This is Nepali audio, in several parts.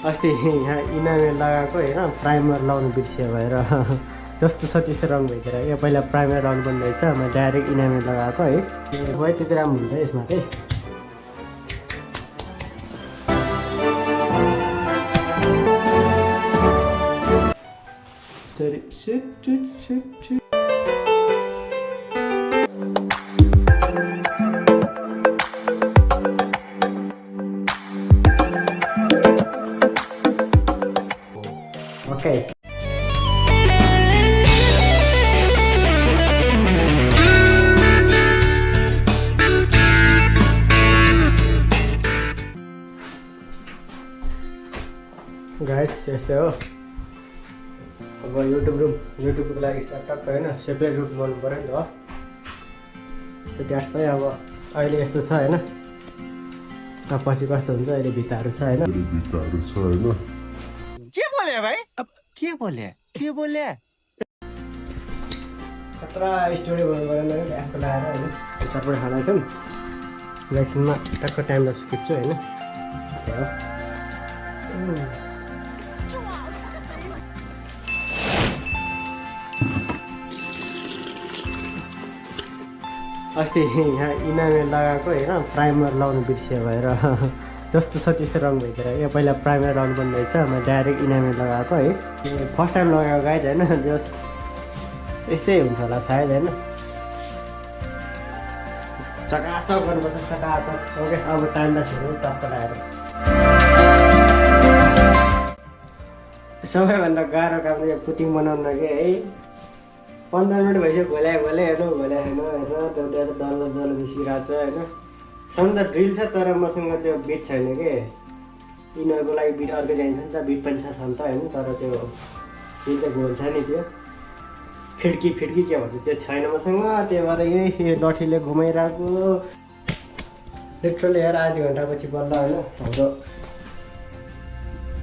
अस्ति यहाँ इनामेल लगाएको हेर प्राइमर लाउनु बिर्सियो भएर जस्तो छ त्यस्तो रङ भइदिएर यो पहिला प्राइमर लाउनु पर्ने रहेछ मैले डाइरेक्ट इनामेल लगाएको है खै त्यति राम्रो हुन्छ यसमा चाहिँ Okay. Guys, यस्तै हो अब युट्युबको लागि टक्क होइन सेपरेट रुट गर्नु पऱ्यो नि त त्यस्तै अब अहिले यस्तो छ होइन पछि कस्तो हुन्छ अहिले भित्ताहरू छ होइन भाई अब के बोले खतरा स्टोरी बनाउनु परेन आफू लगाएर होइन चटपट खाँदैछौँ एकछिनमा टक्क टाइम लाग्छ खिच्छु होइन अस्ति यहाँ इनामेल लगाएको हेर प्राइमर लाउनु बिर्सियो भएर जस्तो छ त्यस्तो रङ भइदिएर यो पहिला प्राइमर लाउनु पर्ने रहेछ मैले डाइरेक्ट इनामेल लगाएको है फर्स्ट टाइम लगाएको गाइड होइन जस यस्तै हुन्छ होला सायद होइन चकाचक गर्नुपर्छ चकाचक ओके अब टाइम लाग्छ टक्क लगाएर सबैभन्दा गाह्रो काम चाहिँ पुटिङ बनाउनु कि है 15 मिनट भइसक्यो घोल्यायो हेर्नु डल्लो निस्किरहेको छ होइन छन् त ड्रिल छ तर मसँग त्यो बिट छैन कि यिनीहरूको लागि बिट अर्कै चाहिन्छ नि त बिट पनि छ त होइन तर त्यो जुन चाहिँ घोल छ नि त्यो फिड्की के भन्छ त्यो छैन मसँग त्यही भएर यही लठीले घुमाइरहेको लिटरली हेर आधी घन्टापछि बल्ल होइन हाम्रो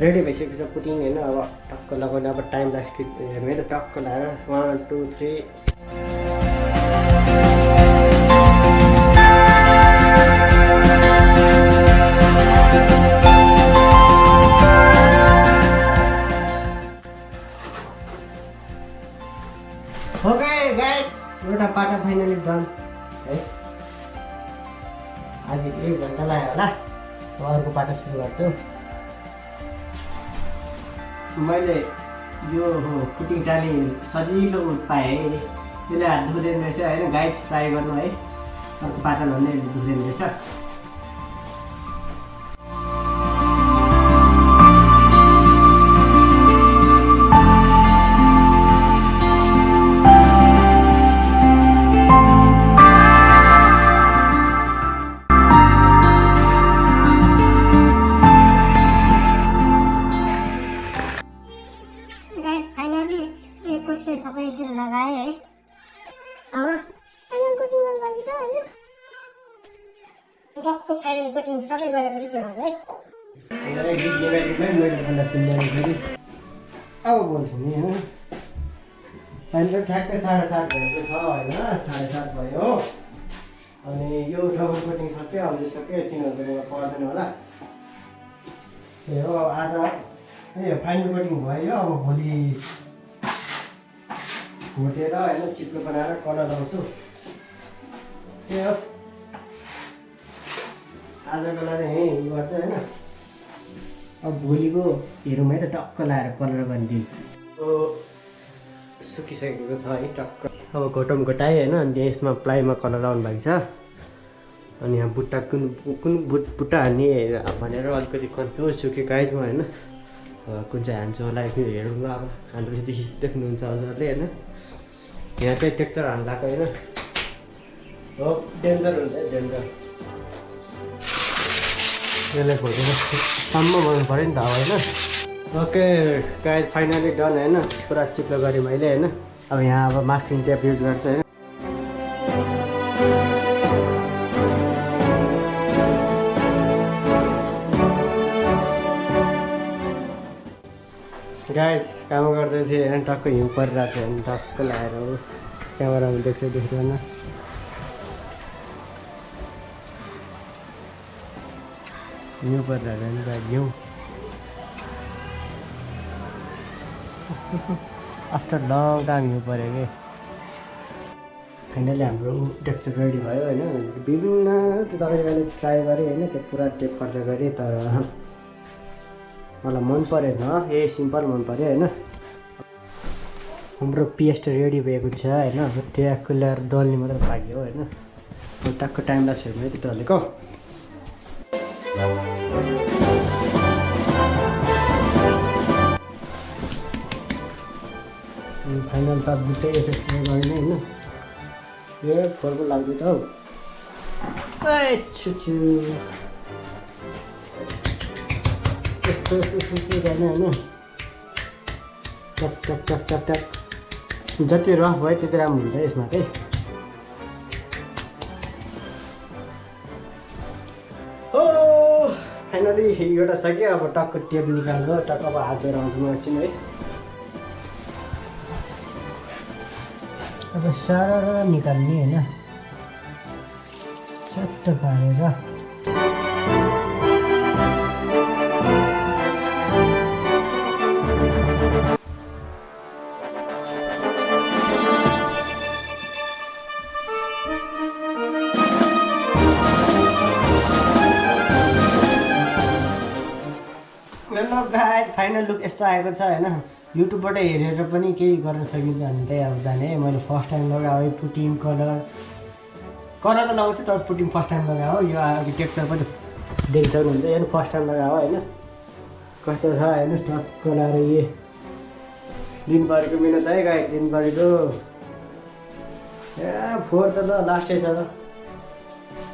रेडी भइसकेको छ पुटिङ होइन अब टक्क लगाउने अब टाइम लाग्छ हेर्नु त टक्क लगाएर 1 2 3 ओके गाइस एउटा पाटा फाइनली डन है आज 1 घन्टा लाग्यो होला अर्को पाटा सुरु गर्छु मैले यो पुटिङ डाली सजिलो पाएँ त्यसले हात धुँदैन रहेछ होइन गाइस ट्राई गर्नु है अर्को पाटा भन्ने धुँदैन रहेछ अब बोल्छु नि होइन अहिले ठ्याक्कै 7:30 भएको छ होइन 7:30 भयो अनि यो डबल कोटिङ सक्यो अब सक्यो तिनीहरूको पर्दैन होला ए हो आज ए फाइनल कोटिङ भयो अब भोलि घोटेर होइन चिप्लो बनाएर कलर लगाउँछु त्यही हो आजको लागि यहीँ गर्छ होइन अब भोलिको हेरौँ है त टक्क लगाएर कलर गरिदिउँ सुकिसकेको छ है टक्क अब घोटौँ घोटाएँ होइन अनि यसमा प्लाईमा कलर लगाउनु भएको छ अनि यहाँ बुट्टा कुन बुट्टा हान्ने भनेर अलिकति कन्फ्युज छु कि गाइजमा होइन कुन चाहिँ हान्छु होला हेरौँ ल अब हान्दैदेखि देख्नुहुन्छ हजुरले होइन यहाँ चाहिँ टेक्चर हान्दाको होइन हो डेन्जर हुन्छ डेन्जर यसलाई खोजेर सम्म गर्नु पऱ्यो नि त अब होइन ओके गाइज फाइनली डन होइन पुरा चिप्लो गरेँ मैले होइन अब यहाँ अब मास्किङ टेप युज गर्छु होइन गाइज काम गर्दै थिएँ होइन टक्क हिउँ परिरहेको थियो होइन टक्क लगाएर हो क्यामेरामा देख्दैन हिउँ परिरहेको होइन हिउँ आफ्टर लङ टाइम हिउँ पऱ्यो कि फाइनली हाम्रो टेक्चर रेडी भयो होइन। विभिन्न त्यो तपाईँले ट्राई गरेँ होइन, त्यो पुरा टेप खर्च गरेँ तर मलाई मन परेन। यही सिम्पल मन पऱ्यो होइन। हाम्रो पेस्ट रेडी भएको छ होइन। ट्याक्क ल्याएर दल्ने मात्रै बाँकी हो होइन। टक्क टाइम लाग्छ भने त्यो दलेको। फाइनल टप दुइटै यसरी गर्ने होइन। ए फोर पो लाग्दै त हौ। छु यस्तो गर्ने होइन। Top top top top top जति रफ भयो त्यति राम्रो हुन्छ यसमा चाहिँ। हो फाइनली एउटा सक्यो। अब टक्क टेप निकाल्नु टक्क अब हात धोएर आउँछु म एकछिन है। अब सारा निकाल्ने होइन, चट्ट पारेर। हेलो गाइस, फाइनल लुक यस्तो आएको छ होइन। युट्युबबाट हेरेर पनि केही गर्न सकिन्छ भने चाहिँ अब जाने। मैले फर्स्ट टाइम लगाएँ पुटिङ कलर त लगाउँछु तर पुटिङ फर्स्ट टाइम लगायो। यो अघि टेक्चर पनि देखिसक्नुहुन्छ हेर्नु, फर्स्ट टाइम लगायो होइन। कस्तो छ हेर्नुहोस् टक्क लगाएर। यो दिनभरिको मिहिनेत है गाइस, दिनभरिको। ए फोर त ल लास्टै छ ल।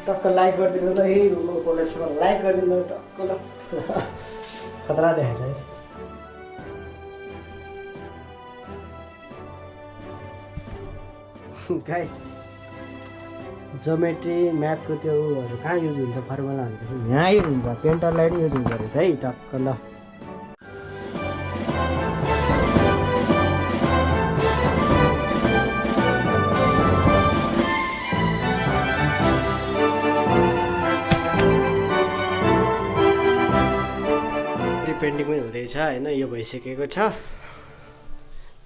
टक्क लाइक गरिदिनु ल। यही कलेजमा लाइक गरिदिनु ल टक्क ल। खतरा देखेछ है। गाइस जोमेट्री म्याथको त्यो उहरू कहाँ युज हुन्छ फर्मुलाहरू यहाँ युज हुन्छ। पेन्टरलाई नै युज हुन्छ रहेछ है टक्क ल। पेन्टिङ पनि हुँदैछ होइन। यो भइसकेको छ।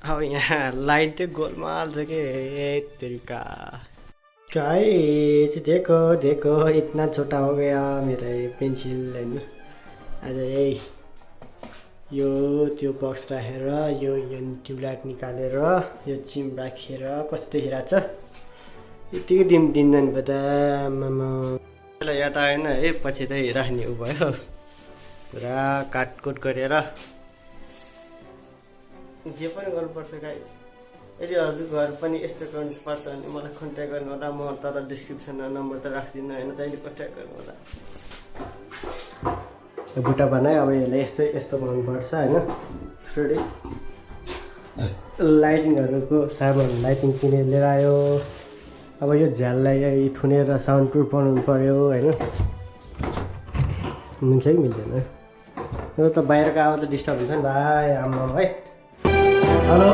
अब यहाँ लाइट चाहिँ गोलमाल छ कि तरिका। गाइस देखो देखो इतना छोटा हो गया मेरा ये पेन्सिल होइन। आज यही यो त्यो बक्स राखेर यो ट्युबलाइट निकालेर यो चिम राखेर कस्तो देखिरहेको छ। यतिकै दिँदैन पो आमामा। यहाँ त होइन है, पछि चाहिँ राख्ने उ भयो पुरा काटकुट गरेर जे पनि गर्नुपर्छ गाइस। यदि हजुर घर पनि यस्तो गर्नुपर्छ भने मलाई कन्ट्याक्ट गर्नु होला। म तर डिस्क्रिप्सनमा नम्बर त राख्दिनँ होइन, तैँले कन्ट्याक्ट गर्नु होला। बुट्टा बनायो अब यसलाई यस्तो यस्तो बनाउनुपर्छ होइन। रेडी लाइटिङहरूको सामान लाइटिङ किनेर लिएर आयो। अब यो झ्याललाई थुनेर साउन्ड प्रुफ बनाउनु पऱ्यो होइन। हुन्छ कि मिल्दैन यो त बाहिरको आवाज त डिस्टर्ब हुन्छ नि भाइ आम्मा है। हेलो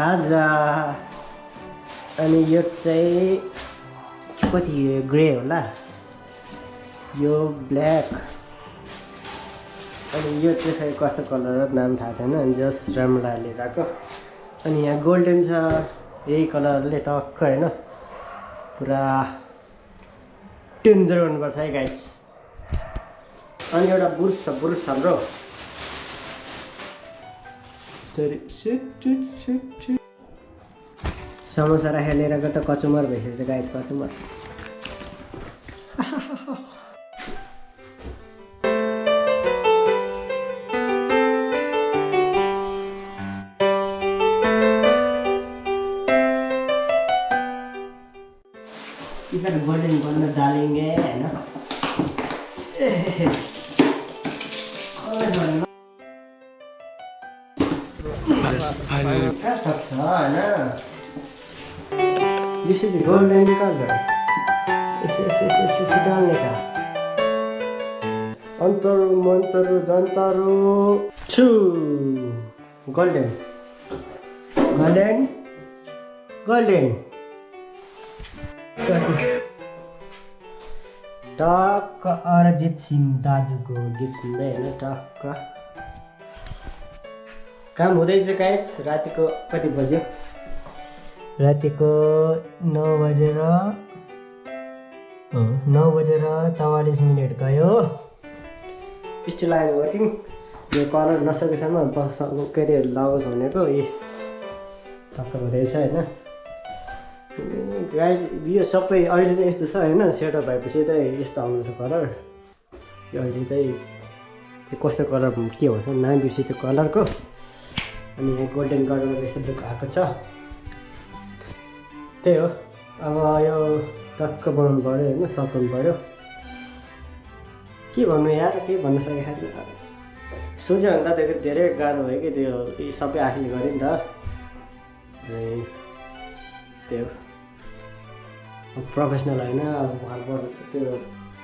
खाजा। अनि यो चाहिँ कति ग्रे होला, यो ब्ल्याक। अनि यो चाहिँ खै कस्तो कलर हो नाम थाहा छैन, जस्ट राम्रोले राखेको। अनि यहाँ गोल्डन छ, यही कलरले टक्क होइन पुरा डेन्जर गर्नुपर्छ है गाइस। अनि एउटा बुरुस छ, बुरुस हाम्रो समोसा राखेर लिएर गयो त कचुमर भइसकेछ गाइस, कचुमर। इधर गोल्डन गोल्डन डालेंगे है ना। क्या सक्छ होइन दिस इज गोल्डन कलर यसो डाल्ने का अन्तरु मन्तरु जन्तरु छु गोल्डन गोल्डन गोल्डन टक्क अरिजित सिंह दाजुको गीत सुन्दै होइन टक्क काम हुँदैछ गाइस रातिको कति बज्यो रातिको 9:44 गयो स्टिल आइम वर्किङ यो कलर नसकेसम्म के अरे लगाउँछ भनेको यी टक्क हुँदैछ होइन गाइस यो सबै अहिले चाहिँ यस्तो छ होइन सेटअप भएपछि चाहिँ यस्तो आउँछ कलर यो अहिले चाहिँ कस्तो कलर के भन्छ नाम बिर्सी त्यो कलरको अनि यहाँ गोल्डन कलरको यस्तो लुक आएको छ त्यही हो अब यो टक्क बनाउनु पऱ्यो होइन सकाउनु पऱ्यो के भन्नु यार के भन्न सकेको छैन सोच्यो भने त धेरै गाह्रो भयो कि त्यो सबै आफूले गरेँ नि त अनि त्यो प्रोफेसनल होइन अब त्यो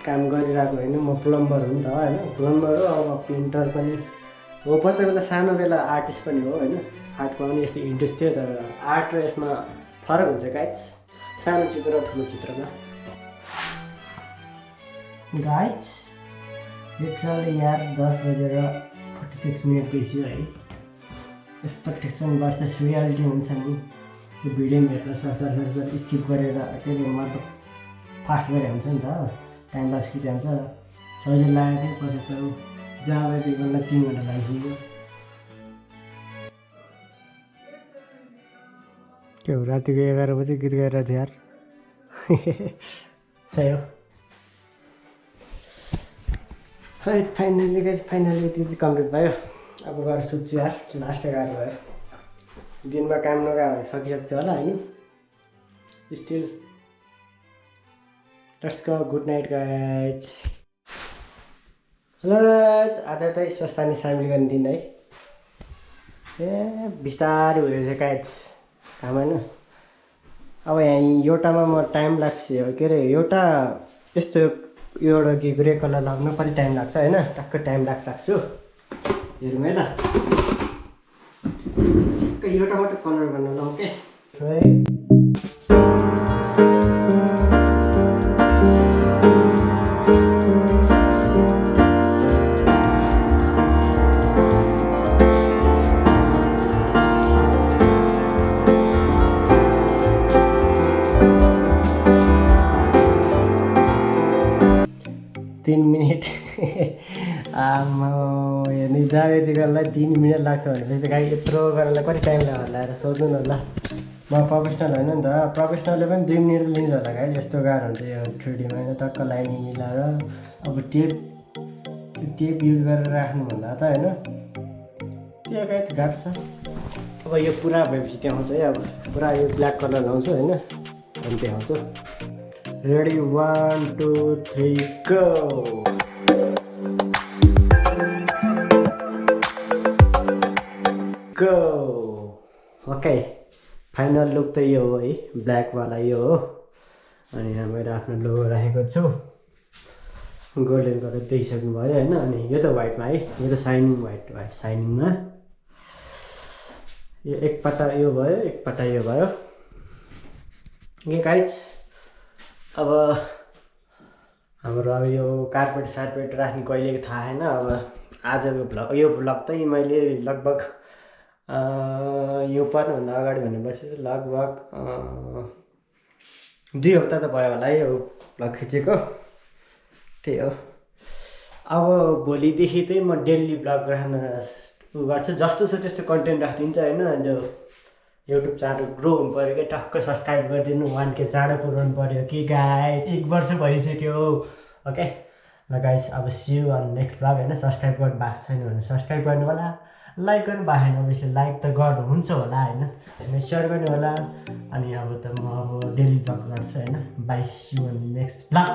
काम गरिरहेको होइन म प्लम्बर हो नि त होइन प्लम्बर हो अब पेन्टर पनि हो पछि बेला सानो बेला आर्टिस्ट पनि हो होइन आर्टमा पनि यस्तो इन्ट्रेस्ट थियो तर आर्ट र यसमा फरक हुन्छ गाइज सानो चित्र र ठुलो चित्रमा गाइज लिटरली यार 10:46 बेच्यो है एक्सपेक्टेसन भर्सेस रियालिटी हुन्छ नि यो भिडियो हेरेर सर स्किप गरेर के अरे मतलब फास्ट गरेर हुन्छ नि त टाइम लाग्छ खिचाउँछ सजिलो लागेको थियो पछि त जहाँ बेला 3 घन्टा लागिसक्यो के हो रातिको 11 बजे गीत गाएर थियो यार सही हो है फाइनली त्यति कम्प्लिट भयो अब गएर सुत्छु यार लास्ट गाह्रो भयो दिनमा काम नगा भए सकिसक्थ्यो होला होइन still let's go good night guys hello आज चाहिँ स्वस्थानी सामेल गर्ने दिन है ए बिस्तारै भइरहेछ गाइज काम होइन अब यहाँ एउटामा म टाइम लाग्छ के अरे एउटा यस्तो एउटा के ग्रे कलर लाग्नु कति टाइम लाग्छ होइन टक्क टाइम लाग्छु हेरौँ है त एउटा मात्रै कलर गर्न लाउँ के 3 मिनट हेर्नु जावेतिकोलाई 3 मिनट लाग्छ भनेपछि गाई यत्रो गरेर कति टाइम लाग्छ होला सोध्नु न होला म प्रोफेसनल होइन नि त प्रोफेसनलले पनि 2 मिनट लिन्छ होला गाई यस्तो गाह्रो हुन्छ यो 3D मा टक्क लाइनिङ मिलाएर अब टेप युज गरेर राख्नुभन्दा त होइन त्यो गाई गाह्रो छ अब यो पुरा भएपछि त्यहाँ आउँछ है अब पुरा यो ब्ल्याक कलर लाउँछु होइन अनि त्यहाँ आउँछु ready 1 2 3 go go okay final look त यो हो है ब्ल्याकवाला यो हो अनि यहाँ मैले आफ्नो लोगो राखेको छु गोल्डन कलर देखिसक्नु भयो होइन अनि यो त व्हाइटमा है यो त साइनिङ व्हाइट साइनिङमा यो एक पट्टा यो भयो एक पट्टा यो भयो के गाइज अब हाम्रो अब यो कार्पेट सार्पेट राख्ने कहिलेको थाहा छैन अब आजको यो भ्लग चाहिँ मैले लगभग यो पर्नुभन्दा अगाडि भनेपछि लगभग 2 हप्ता त भयो होला है यो भ्लग खिचेको त्यही हो अब भोलिदेखि चाहिँ म डेली भ्लग राख्न गर्छु जस्तो छ त्यस्तो कन्टेन्ट राखिदिन्छ होइन जो युट्युब च्यानल ग्रो हुनु पऱ्यो कि टक्क सब्सक्राइब गरिदिनु 1K चाँडो पुऱ्याउनु पऱ्यो कि गाइस 1 वर्ष भइसक्यो ओके ल गाइस अब see you on next vlog होइन सब्सक्राइब गर्नु भएको छैन भने सब्सक्राइब गर्नु होला लाइक गर्नु भएको छैन अभियसली लाइक त गर्नुहुन्छ होला होइन सेयर गर्नु होला अनि अब त म अब डेली भ्लग गर्छु होइन bye see you on next vlog